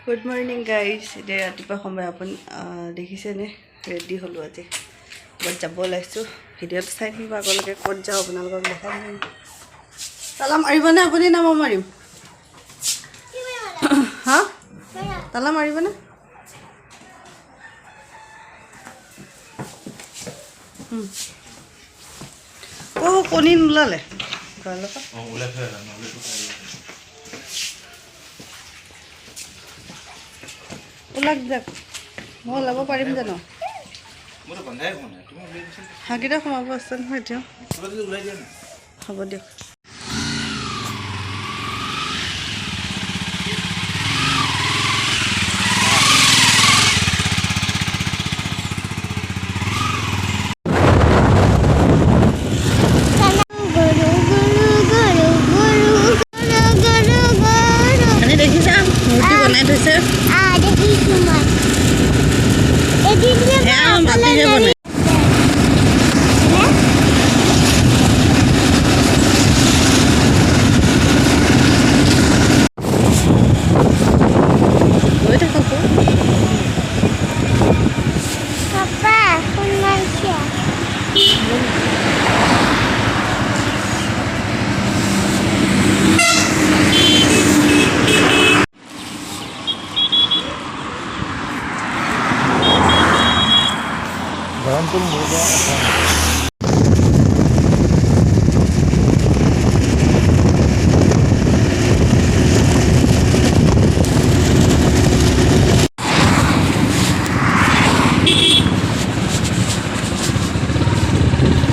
Good morning guys. Today ratipa সময় আপন দেখিছে নে ৰেডি হলো আজি বত যাব লাইছো ভিডিঅ চাই থাকিবা আগলৈকে ক'ত যাও আপোনালোকক দেখাম তালা মাৰিবনে আপুনি নাম মাৰিম হা তালা মাৰিবনে ও কণী নুলালে গালকা ওলাফে ওলাক যাক মই ওলাব পাৰিম জানো হাগিটা সোমাব আছে নহয় এতিয়া হ'ব দিয়ক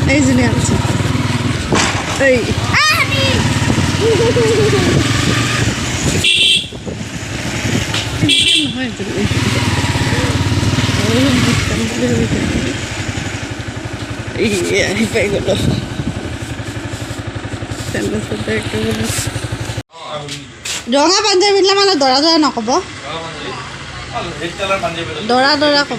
Hey, Julian. Hey. Iya, baik dulu. Tanda sudah keluar. Jangan panjang bila mana dora nak apa? Dora apa?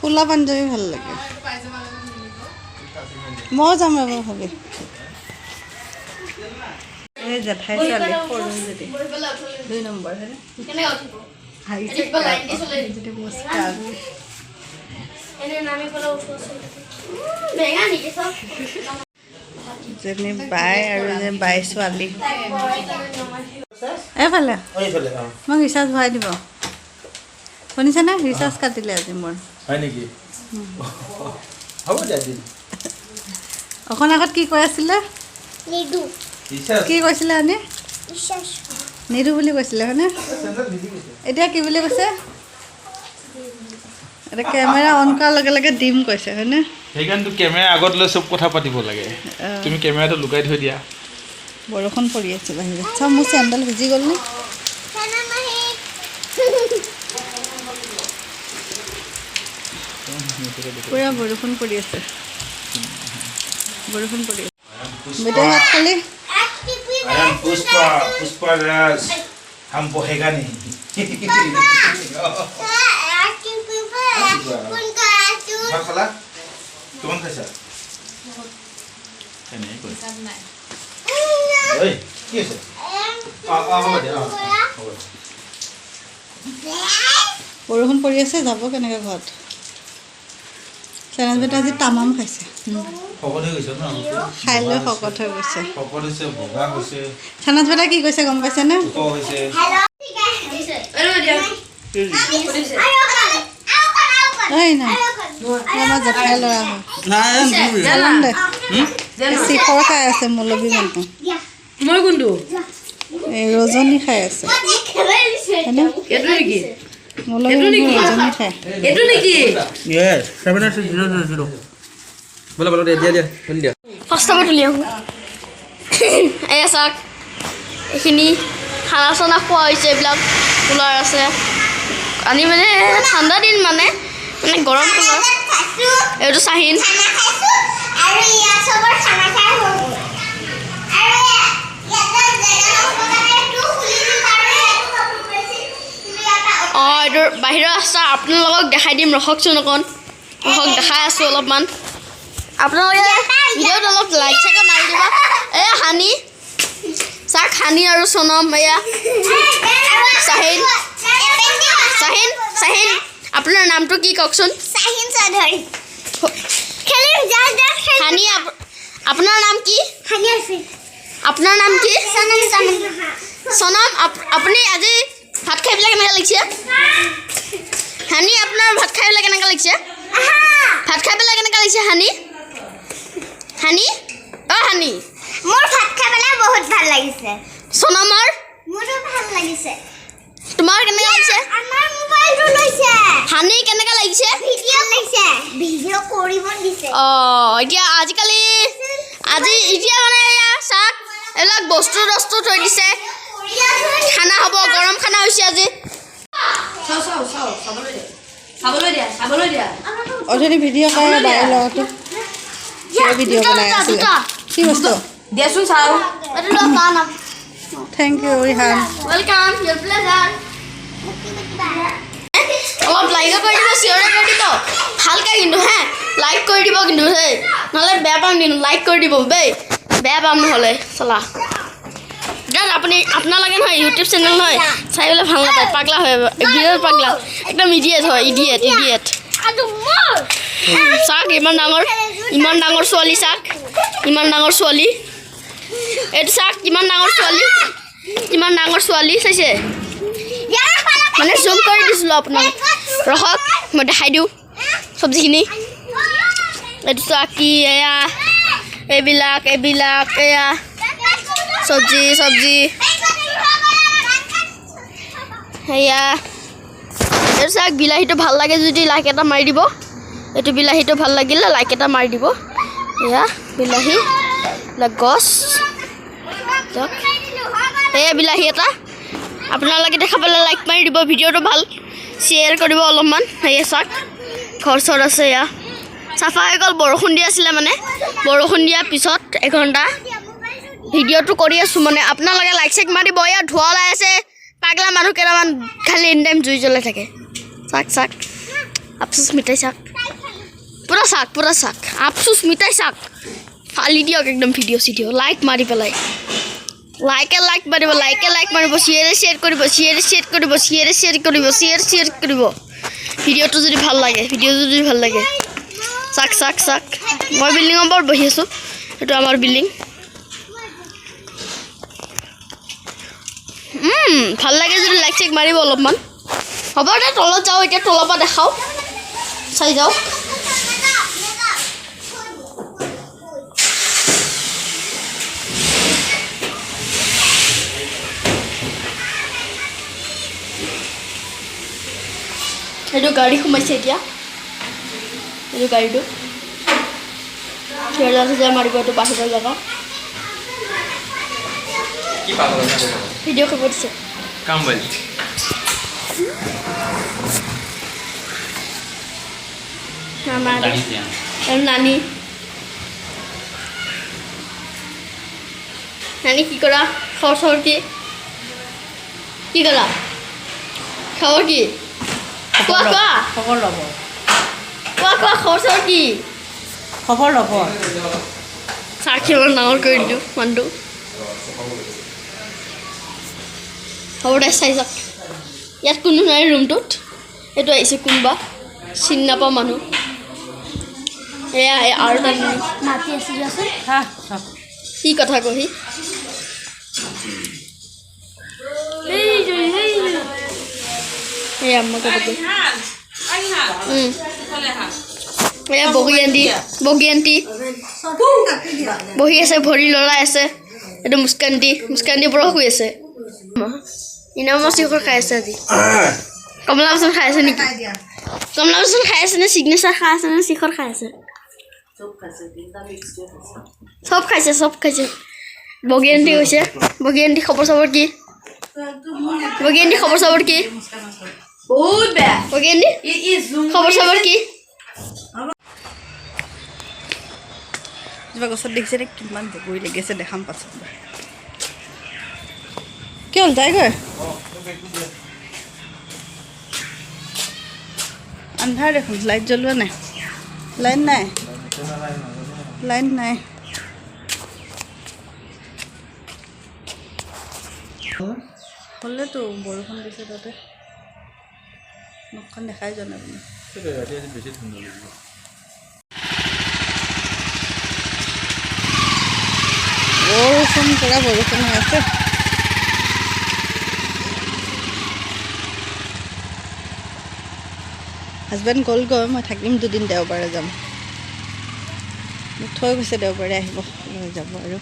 Kula panjabi ভাল লাগে মই যাম এবাৰ ভাবি এই জেঠাই ছোৱালী সৰু যদি 2 নম্বৰ হয় কেনে উঠিব হাইছে লাইন দি চলে যদি বস্তা এনে নামি কলা উঠছে বেঙা নিকে সব যেনে বাই আৰু যে বাই ছোৱালী এফালে মই ৰিচাৰ্জ ভৰাই দিব শুনিছে না ৰিচাৰ্জ কাটিলে আজি মোৰ হয় নেকি হ'ব দাদি অখন আগত কি কৈ আছিল নিদু ৰিচাৰ্জ কি কৈছিল আনি ৰিচাৰ্জ নিদু বুলি কৈছিল হনে এতিয়া কি বুলি কৈছে এটা ক্যামেৰা অন কৰাৰ লগে লগে ডিম কৈছে হনে সেইকাৰণে ক্যামেৰা আগত লৈ সব কথা পাতিব লাগে তুমি ক্যামেৰাটো লুকাই থৈ দিয়া বৰখন পৰি আছে বাহিৰত চাম মোৰ চেণ্ডেল ভিজি গ'ল নে পুৰা বৰখন পৰি আছে বৰখন পৰি আছে বেটা হাত খালি আরাম পুষ্পা রাজ हम बहेगा नहीं ভাত খালা কিমান খাইছা এনে কই সব নাই ঐ কি আছে হ'ব দে বৰষুণ পৰি আছে যাব কেনেকৈ ঘৰত চেনাজ বেটা আজি তামাম খাইছে শকত হৈ গৈছে ন খাই লৈ শকত হৈ গৈছে শকত হৈছে বগা হৈছে চেনাজ বেটা কি কৈছে গম পাইছে নে শকত হৈছে এই না আমাৰ জেঠাই ল'ৰা হয় নাই শিখৰ খাই আছে মৌলবী মানুহ মই কোনটো এই ৰজনী খাই আছে এইটো নেকি মৌলবী ৰজনী খাই এইটো নেকি ইয়েস 700 বলা বলা দিয়া দিয়া তুলি দিয়া ফাৰ্ষ্ট টাইম তুলি আহো এই চাক এখিনি খানা চানা খোৱা হৈছে এইবিলাক কুলাৰ আছে আনি মানে ঠাণ্ডা দিন মানে গৰম কুলাৰ এইটো চাহিন আৰু ইয়া সবৰ খানা খাই হ'ল আৰু ইয়াতে জেগা নকৰাটো খুলি দিম আৰু এইটো বাহিৰৰ ৰাস্তা আপোনালোকক দেখাই দিম ৰখকচোন অকণ ৰখক দেখাই আছোঁ অলপমান আপোনালোকে ভিডিঅ'ত অলপ লাইক চাইক মাৰি দিব এয়া হানি চাক হানি আৰু সনম এয়া চাহিন চাহিন চাহিন আপোনাৰ নামটো কি কওকচোন চাহিন চৌধুৰী হানি আপোনাৰ নাম কি হানি আছে আপোনাৰ নাম কি সনম সনম আপুনি আজি ভাত খাই পেলাই কেনেকৈ লাগিছে হানি আপোনাৰ ভাত খাই পেলাই কেনেকৈ লাগিছে ভাত খাই পেলাই কেনেকৈ লাগিছে হানি হানি হানি মোৰ ভাত খাই পেলাই বহুত ভাল লাগিছে সনমৰ মোৰো ভাল লাগিছে তোমাৰ কেনেকৈ লাগিছে আমাৰ মোবাইলটো লৈছে হানি কেনেকৈ লাগিছে ভিডিঅ' লৈছে ভিডিঅ' কৰিব দিছে এতিয়া আজিকালি এতিয়া মানে এয়া চাক এইবিলাক বস্তু থৈ দিছে খানা হ'ব গৰম খানা হৈছে আজি অথনি ভিডিঅ' কৰে বাৰ লগতো ভিডিঅ' বনাই আছিলে কি বস্তু দিয়াচোন চাওঁ থেংক ইউ ৰিহান ৱেলকাম ইয়ৰ প্লেজাৰ অলপ লাইক কৰি দিব শ্বেয়াৰ কৰি দিব ভালকৈ কিন্তু হে লাইক কৰি দিব কিন্তু হেই নহ'লে বেয়া পাম কিন্তু লাইক কৰি দিব দেই বেয়া পাম নহ'লে চলা গান আপোনালোকে নহয় ইউটিউব চেনেল নহয় চাই পেলাই ভাল নাপায় পাগলা হয় বিৰাট পাগলা একদম ইডিয়েট হয় ইডিয়েট চাওক ইমান ডাঙৰ ছোৱালী চাওক ইমান ডাঙৰ ছোৱালী এইটো চাওক কিমান ডাঙৰ ছোৱালী চাইছে মানে জুম কৰি দিছিলোঁ আপোনাক ৰখক মই দেখাই দিওঁ চব্জিখিনি এইটো চাওক কি এয়া এইবিলাক এয়া চব্জি সেয়া এইটো চাওক বিলাহীটো ভাল লাগে যদি লাইক এটা মাৰি দিব এইটো বিলাহীটো ভাল লাগিলে লাইক এটা মাৰি দিব এয়া বিলাহী গছ চাওক এয়া বিলাহী এটা আপোনালোকে দেখা পালে লাইক মাৰি দিব ভিডিঅ'টো ভাল শ্বেয়াৰ কৰিব অলপমান সেয়া চাওক ঘৰ চৰ আছে এয়া চাফা হৈ গ'ল বৰষুণ দি আছিলে মানে বৰষুণ দিয়াৰ পিছত এঘণ্টা ভিডিঅ'টো কৰি আছোঁ মানে আপোনালোকে লাইক চাইক মাৰিব এয়া ধোঁৱা ওলাই আছে পাগলা মানুহ কেইটামান খালি এনি টাইম জুই জ্বলাই থাকে চাক আফচোচ মিঠাই চাক পুৰা চাক আফচোচ মিঠাই চাক ফালি দিয়ক একদম ভিডিঅ' চিডিঅ' লাইক মাৰি পেলাই লাইক মাৰিব শ্বেয়াৰ কৰিব ভিডিঅ'টো যদি ভাল লাগে চাক মই বিল্ডিঙৰ ওপৰত বহি আছোঁ এইটো আমাৰ বিল্ডিং ভাল লাগে যদি লাইক চাইক মাৰিব অলপমান হ'ব দে তলত যাওঁ এতিয়া তলৰ পৰা দেখাওঁ চাই যাওক এইটো গাড়ী সোমাইছে এতিয়া এইটো গাড়ীটো মাৰিব এইটো বাহিৰৰ জেগা ভিডিঅ' কৰিব দিছে নানি কি কৰা খবৰ কি কৰা খবৰ কি কোৱা খবৰ কি খবৰ ল'ব চাকি অলপ ডাঙৰ কৰি দিলোঁ মানুহটো হ'ব দে চাই যাওক ইয়াত কোনো নাই ৰুমটোত এইটো আহিছে কোনোবা চিনি নাপাওঁ মানুহ এয়া আৰু এটা মাতি আছে কি কথা কহি এয়া মই ক'ব এয়া বগী আণ্টি বহি আছে ভৰি লৰাই আছে এইটো মুস্কান্তি পৰা শুই আছে ইনামৰ চিখৰ খাই আছে আজি কমলা বাচন খাই আছে নেকি কমলা বাচন খাই আছে নে চিগনেচাৰ খাই আছে নে চিখৰ খাই আছে চব খাইছে বগী আণ্টি কৈছে বগী আণ্টি খবৰ চবৰ কি বহুত বেয়া বগী আণ্টি খবৰ চবৰ কি কিবা গছত দেখিছে নে কিমান বগৰী লাগি আছে দেখাম পাছত কি হ'ল যায়গৈ আন্ধাৰ দেখোন লাইট জ্বলোৱা নাই লাইট নাই লাইন নাই হ'লেতো বৰষুণ দিছে তাতে মুখখন দেখাই যোৱা নাই আপুনি বৰষুণ পৰা বৰষুণ হৈ আছে হাজবেণ্ড গ'লগৈ মই থাকিম দুদিন দেওবাৰে যাম মোক থৈ গৈছে দেওবাৰে আহিব লৈ যাব আৰু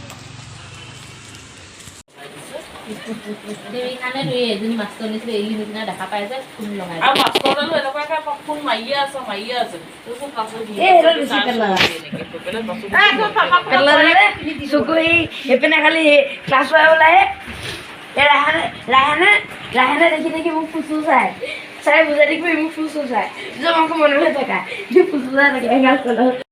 এইপিনে খালি ক্লাছ ওলায় ৰাহানে দেখি দেখি মোক ফুচু চাই বুজাই দেখি মোক ফুচু চাই মনলৈ থকা ফুচু চাই থাকে